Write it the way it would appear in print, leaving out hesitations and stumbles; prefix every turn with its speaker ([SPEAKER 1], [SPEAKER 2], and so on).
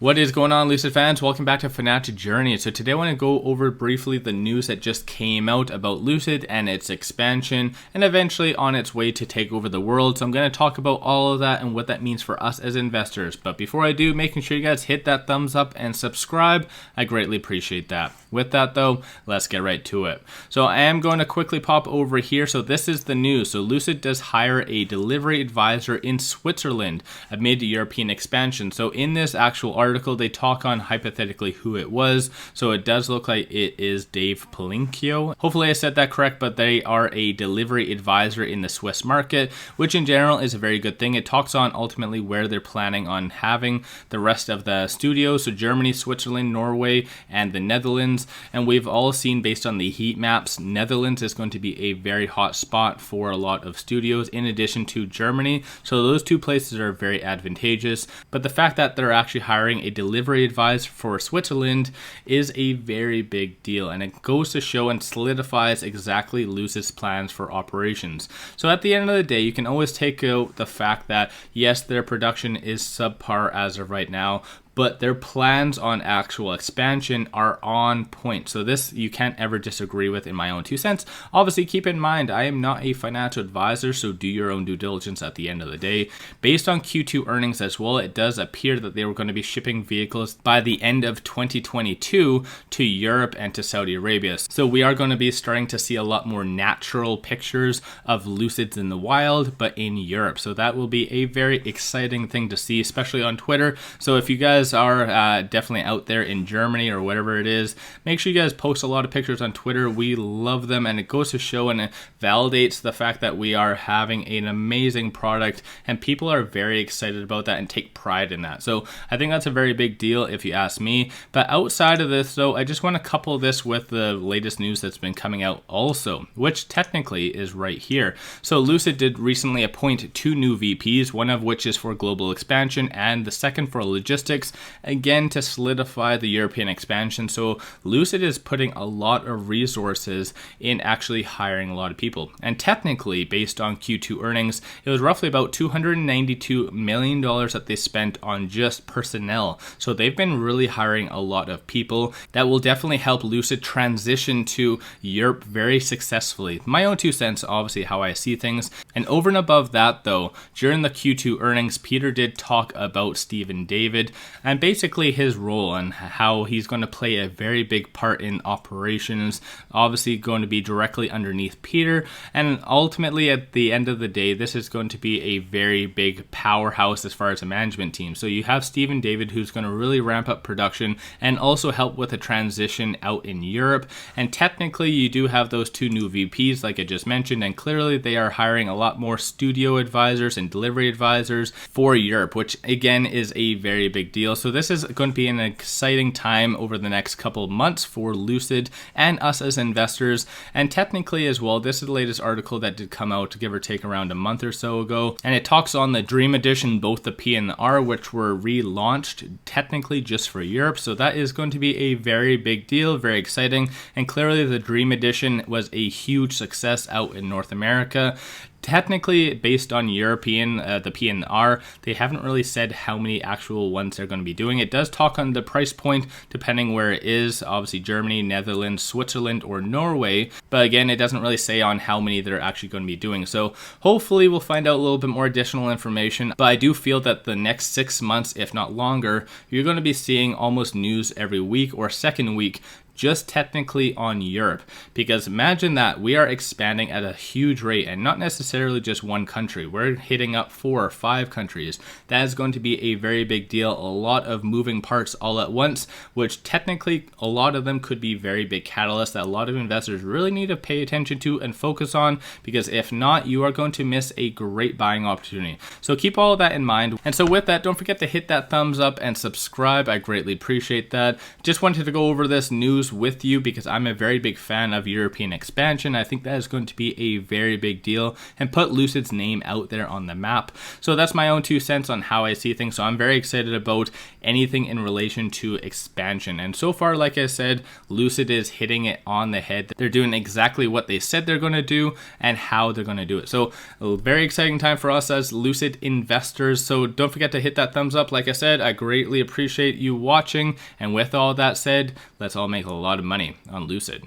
[SPEAKER 1] What is going on, Lucid fans? Welcome back to Financial Journey. So today I want to go over briefly the news that just came out about Lucid and its expansion and eventually on its way to take over the world. So I'm going to talk about all of that and what that means for us as investors. But before I do, making sure you guys hit that thumbs up and subscribe. I greatly appreciate that. With that though, let's get right to it. So I am going to quickly pop over here. So this is the news. So Lucid does hire a delivery advisor in Switzerland amid the European expansion. So in this actual article, they talk on hypothetically who it was. So it does look like it is 𝗪𝗡𝗡𝗘𝗖𝗧. Hopefully I said that correct, but they are a delivery advisor in the Swiss market, which in general is a very good thing. It talks on ultimately where they're planning on having the rest of the studios. So Germany, Switzerland, Norway, and the Netherlands. And we've all seen based on the heat maps, Netherlands is going to be a very hot spot for a lot of studios in addition to Germany. So those two places are very advantageous. But the fact that they're actually hiring a delivery advisor for Switzerland is a very big deal, and it goes to show and solidifies exactly Lucid's plans for operations. So at the end of the day, you can always take out the fact that yes, their production is subpar as of right now, but their plans on actual expansion are on point. So this you can't ever disagree with in my own 2 cents. Obviously, keep in mind, I am not a financial advisor, so do your own due diligence at the end of the day. Based on Q2 earnings as well, it does appear that they were going to be shipping vehicles by the end of 2022 to Europe and to Saudi Arabia. So we are going to be starting to see a lot more natural pictures of Lucids in the wild, but in Europe. So that will be a very exciting thing to see, especially on Twitter. So if you guys are definitely out there in Germany or whatever it is, make sure you guys post a lot of pictures on Twitter. We love them, and it goes to show and it validates the fact that we are having an amazing product, and people are very excited about that and take pride in that. So I think that's a very big deal if you ask me. But outside of this though, I just want to couple this with the latest news that's been coming out also, which technically is right here. So Lucid did recently appoint 2 new VPs, one of which is for global expansion and the second for logistics, again to solidify the European expansion. So Lucid is putting a lot of resources in actually hiring a lot of people, and technically based on Q2 earnings, it was roughly about $292 million that they spent on just personnel. So they've been really hiring a lot of people that will definitely help Lucid transition to Europe very successfully. My own 2 cents, obviously how I see things. And over and above that though, during the Q2 earnings, Peter did talk about Steven David and basically his role and how he's going to play a very big part in operations, obviously going to be directly underneath Peter. And ultimately at the end of the day, this is going to be a very big powerhouse as far as a management team. So you have Steven David, who's going to really ramp up production and also help with the transition out in Europe. And technically you do have those 2 new VPs like I just mentioned, and clearly they are hiring a lot more studio advisors and delivery advisors for Europe, which again is a very big deal. So this is going to be an exciting time over the next couple of months for Lucid and us as investors. And technically as well, this is the latest article that did come out, give or take around a month or so ago, and it talks on the Dream Edition, both the P and the R, which were relaunched technically just for Europe. So that is going to be a very big deal, very exciting, and clearly the Dream Edition was a huge success out in North America. Technically, based on European, the P and the R, they haven't really said how many actual ones they're going to be doing. It does talk on the price point, depending where it is, obviously Germany, Netherlands, Switzerland, or Norway. But again, it doesn't really say on how many they're actually going to be doing. So hopefully we'll find out a little bit more additional information. But I do feel that the next 6 months, if not longer, you're going to be seeing almost news every week or second week just technically on Europe, because imagine that we are expanding at a huge rate and not necessarily just one country. We're hitting up 4 or 5 countries. That is going to be a very big deal, a lot of moving parts all at once, which technically a lot of them could be very big catalysts that a lot of investors really need to pay attention to and focus on, because if not, you are going to miss a great buying opportunity. So keep all of that in mind. And so with that, don't forget to hit that thumbs up and subscribe. I greatly appreciate that. Just wanted to go over this news news with you because I'm a very big fan of European expansion. I think that is going to be a very big deal and put Lucid's name out there on the map. So that's my own 2 cents on how I see things. So I'm very excited about anything in relation to expansion. And so far, like I said, Lucid is hitting it on the head. They're doing exactly what they said they're going to do and how they're going to do it. So a very exciting time for us as Lucid investors. So don't forget to hit that thumbs up. Like I said, I greatly appreciate you watching. And with all that said, let's all make a lot of money on Lucid.